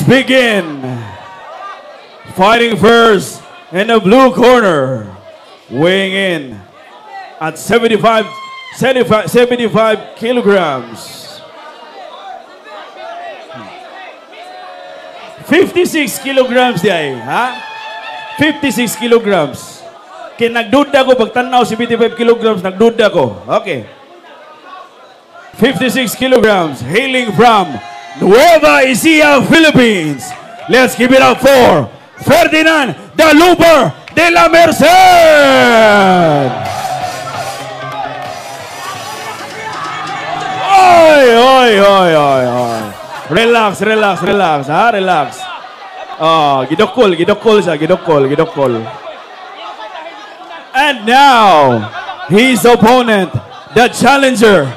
begin. Fighting first in the blue corner, weighing in at 75 kilograms. 56 kilograms di ay, ha? 56 kilograms. Kaya nagduda ko, pag tanaw 75 kilograms, nagduda ko. Okay. 56 kilograms, hailing from Nueva Ecija, Philippines. Let's give it up for Ferdinand the Looper de la Merced. Oy, oy, oy, oy, oy. Relax, relax, relax, ha? Relax. Oh, gidokol siya, gidokol. And now, his opponent, the challenger,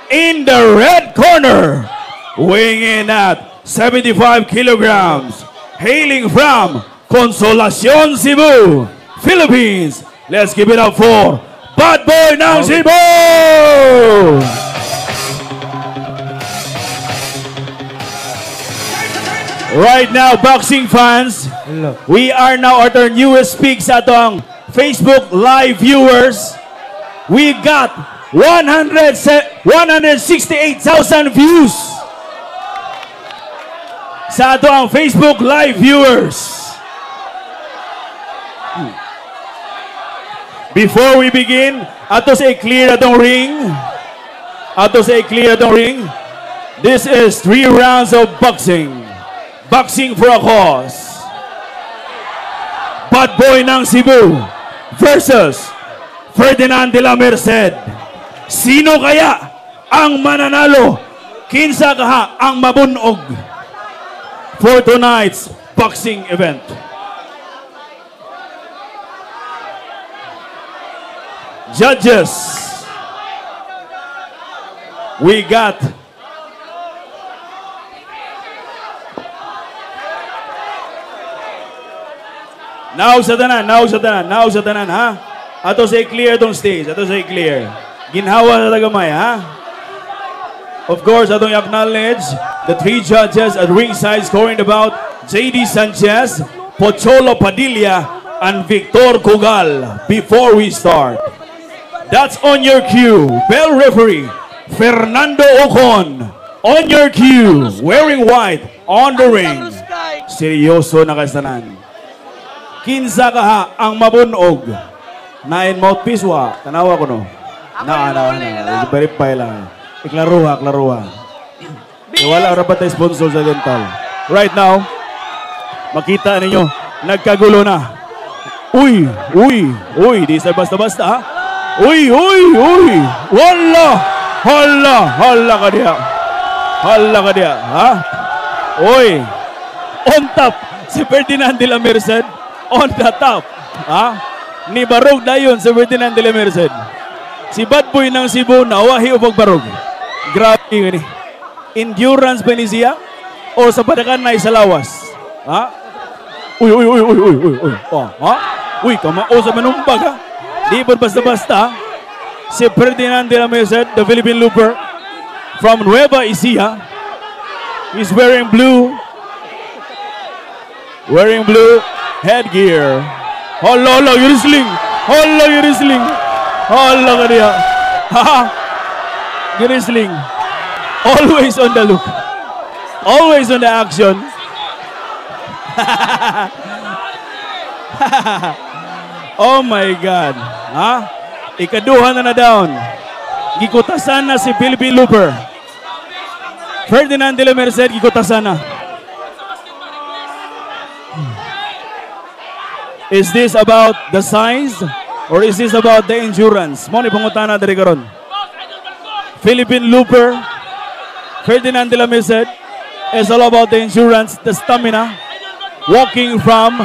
in the red corner, weighing in at 75 kilograms, hailing from Consolacion, Cebu, Philippines. Let's give it up for Bad Boy ng Cebu! Right now, boxing fans, we are now at our newest peak sa atong Facebook live viewers. We got 168,000 views sa atong Facebook live viewers. Before we begin, ato say clear atong ring. This is 3 rounds of boxing. Boxing for a cause. Bad Boy ng Cebu versus Ferdinand de la Merced. Sino kaya ang mananalo? Kinsa kaha ang mabunog for tonight's boxing event? Judges, we got now sa tanan, ha? Ato say clear tong stage, Ginhawa na tagamay, ha? Of course, atong acknowledge the 3 judges at ringside scoring the bout, J.D. Sanchez, Pocholo Padilla, and Victor Cugal. Before we start, that's on your cue, bell referee, Fernando Ocon. On your cue, wearing white, on the ring. Seryoso na kasanan. Kinsa kaha ang mabunog? Nine mouthpiece wa. Tanawa ko no. Verify lang. Iklaruha. Wala rapat tayo sponsor sa dental. Right now, makita ninyo, nagkagulo na. Uy. Di sa basta-basta ha. Uy. Hala ka diya. Ha? Uy. On top, si Ferdinand de la Merced. On the top, ha? Ni barog dayon sa Ferdinand de la Merced. Si Bad Boy ng Cebu nawahi o pagbarog. Grabe gani. Endurance ba ni siya? O sa padakan na sa lawas? Ha? Uy. Oh, ha? Uy, kamao sa manumbag ha? Di ba basta-basta? Si Ferdinand de la Merced, the Philippine Looper from Nueva Ecija. He's wearing blue headgear. Hala, you're wrestling. Hala ka niya. You're wrestling. Always on the look. Always on the action. Oh my God. Ha? Ikaduha na down. Gikutasan na si Philippine Looper. Ferdinand de la Merced, gikutasan na. Is this about the size or is this about the endurance? Mo ni pangutana diri karon. Philippine Looper, Ferdinand de la Merced, is all about the endurance, the stamina, walking from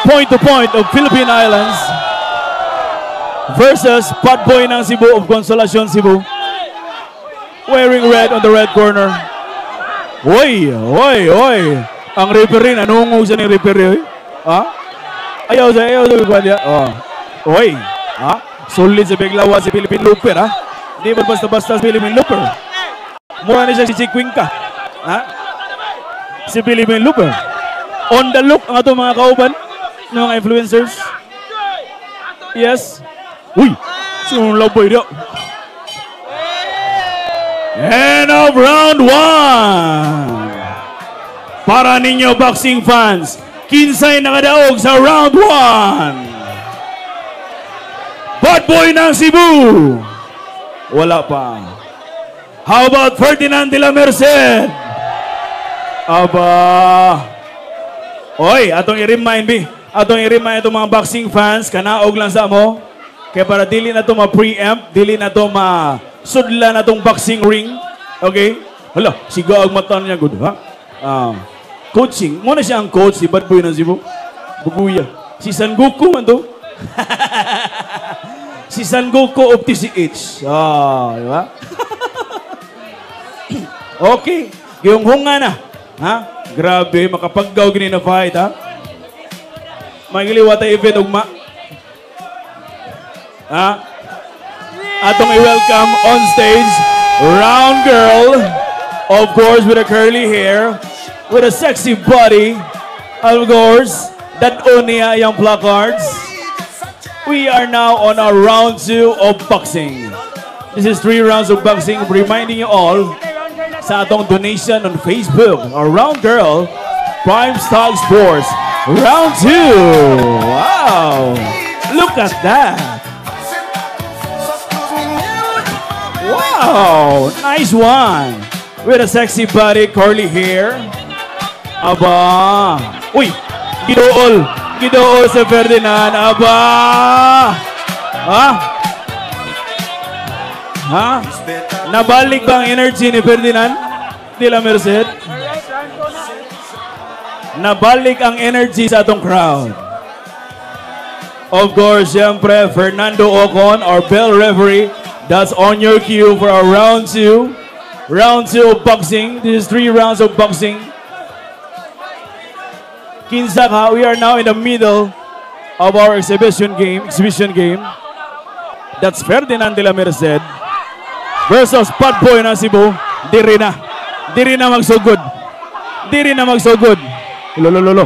point to point of Philippine Islands versus Bad Boy ng Cebu of Consolacion, Cebu, wearing red on the red corner. Oy. Ang referee, nanungog siya ng referee. Ha? Ayaw sa kanya. Oh. Oy. Ha? Solid sa biglawa si Philippine Looper, ha? Di ba basta-basta si Philippine Looper? Mura na siya si Chikwinka. Ha? Si Philippine Looper. On the look ang ato mga kauban ng mga influencers. Yes. Uy! Sunong laboy daw. End of round 1. Para ninyo boxing fans, kinsay nakadaog sa round 1. Bad Boy ng Cebu. Wala pa. How about Ferdinand de la Merced? Aba. Oy, atong i-remind itong mga boxing fans, kanaog lang sa mo. Kaya para dili na to ma-preempt, dili na to ma-sudla na tong boxing ring. Okay? Hala, siga ang mata niya, good, ha? Coaching. Muna siya ang coach, si Bad Boy ng Cebu. Buguya. Si San Goku man to. Si San Goku of TCH. Di ba? Okay. Yung hunga na. Ha? Grabe, makapaggaw gini na fight, ha? Magiliwata event ugma. Ha? Atong i-welcome on stage, round girl, of course with a curly hair, with a sexy body, of course, that unia yung placards. We are now on our round 2 of boxing. This is 3 rounds of boxing, reminding you all sa atong donation on Facebook, our round girl, Prime Stock Sports, round 2. Wow! Look at that! Wow! Nice one! With a sexy body, curly hair. Aba! Uy! Gidool! Gidool sa Ferdinand! Aba! Ha? Ha? Nabalik ba ang energy ni Ferdinand de la Merced? Nabalik ang energy sa atong crowd. Of course, siyempre, Fernando Ocon, our bell referee. That's on your cue for our round 2. Round 2 of boxing. This is 3 rounds of boxing. Kinsaka, we are now in the middle of our exhibition game. That's Ferdinand de la Merced versus Bad Boy ng Cebu. Diri na magsugod. Lolo.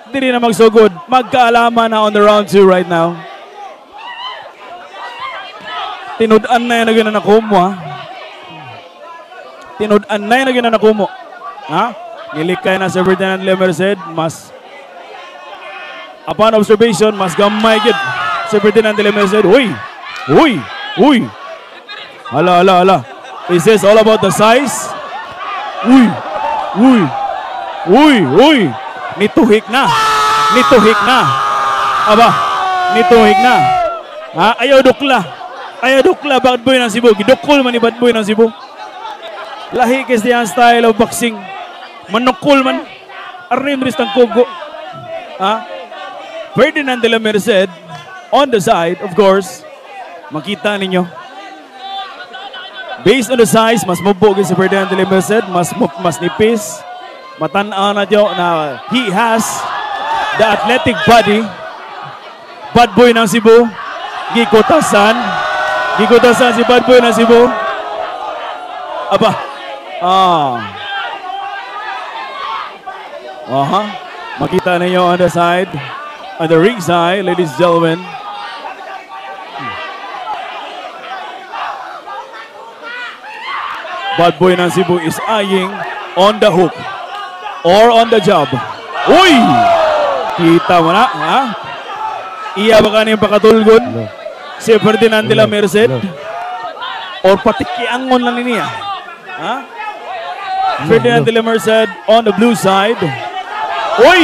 Diri na magsugod. Magkaalaman na on the round 2 right now. Tinud-an na yan na ginanakumo, ha? Tinud-an na yan na ginanakumo. Ha? Nilikay na si Ferdinand de la Merced. Mas, upon observation, mas gamay gid si Ferdinand de la Merced. Uy! Hala. Is this all about the size? Uy! Nituhik na. Aba, nituhik na. Ha? Ayaw dukla, Bad Boy ng Cebu. Gidukol man ni Bad Boy ng Cebu. Lahi kasi ang style of boxing. Manukol man. Arnim rin ang kugo. Ha? Ferdinand de la Merced on the side, of course. Makita ninyo. Based on the size, mas mabugin si Ferdinand de la Merced. Mas nipis. Matanaw na dyo na he has the athletic body. Bad Boy ng Cebu. Gikutasan si Bad Boy ng Cebu. Aba. Makita ninyo on the side. On the ring side, ladies and gentlemen. Bad Boy ng Cebu is eyeing on the hook or on the jab. Uy! Kita mo na, ha? Iya ba kaniyang pakatulgon? Si Ferdinand de la Merced? Or patikiangon lang niya? Ha? Ferdinand de la Merced on the blue side. Uy!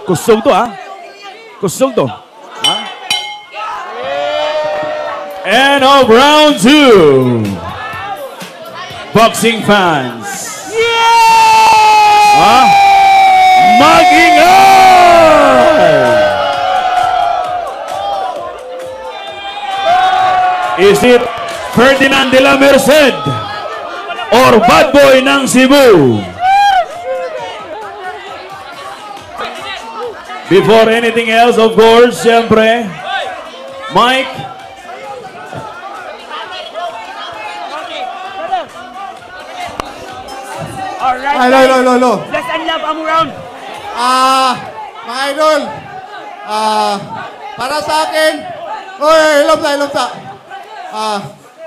Kusog to, ha? Ha? End of round 2. Boxing fans. Yeah! Ha? Mag-ingay! Is it Ferdinand de la Merced or Bad Boy ng Cebu? Before anything else, of course, siyempre, Mike. Alright, no. Let's love amo round. Mga idol, para sa akin, hilom sa.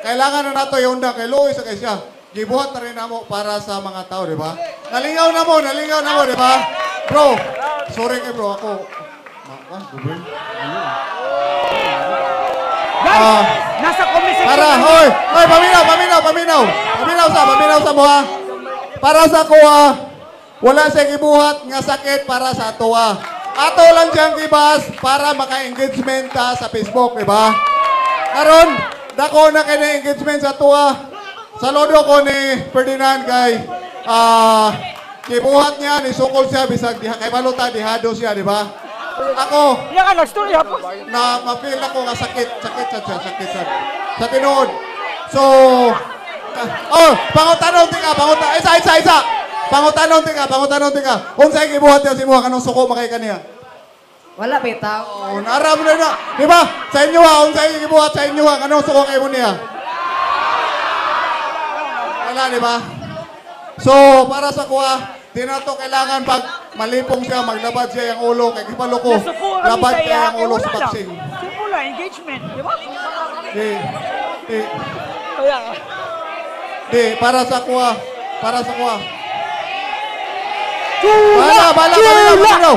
Kailangan na nato yung undang kay Luis sa kay siya. Gibuhat na rin namo para sa mga tao, di ba? Nalingaw na mo, di ba? Bro, sorry kay bro, ako. Guys, nasa comment section. Para, hoy, paminaw sa mo ha. Para sa kuha, wala siya gibuhat nga sakit para sa tuwa. Ato lang siyang gibas para maka-engagement ta sa Facebook, di ba? Karon, dako na kay na engagement sa tuwa. Saludo ko ni Ferdinand kay gibuhat niya, ni sukol siya, bisag kay baluta, dihado siya, di ba? Ako, Iya ka nag-story ha po. na ma-feel ako nga sakit sa tinuod. So, pangutanon tika. Isa. Pangutanon tika. Unsay gibuhat niya si Muha kanong suko makay kaniya? Wala bitaw. Oh, naram na. Di ba? Sa inyo ha, unsay gibuhat sa inyo ha kanong suko kay mo niya? Wala, di ba? So, para sa kuha, di na to kailangan pag malipong siya, maglabad siya yung ulo, kay kipalo ko, labad siya yung ulo sa boxing. Simple lang, engagement, di ba? Para sa kuha. Bala, paminaw.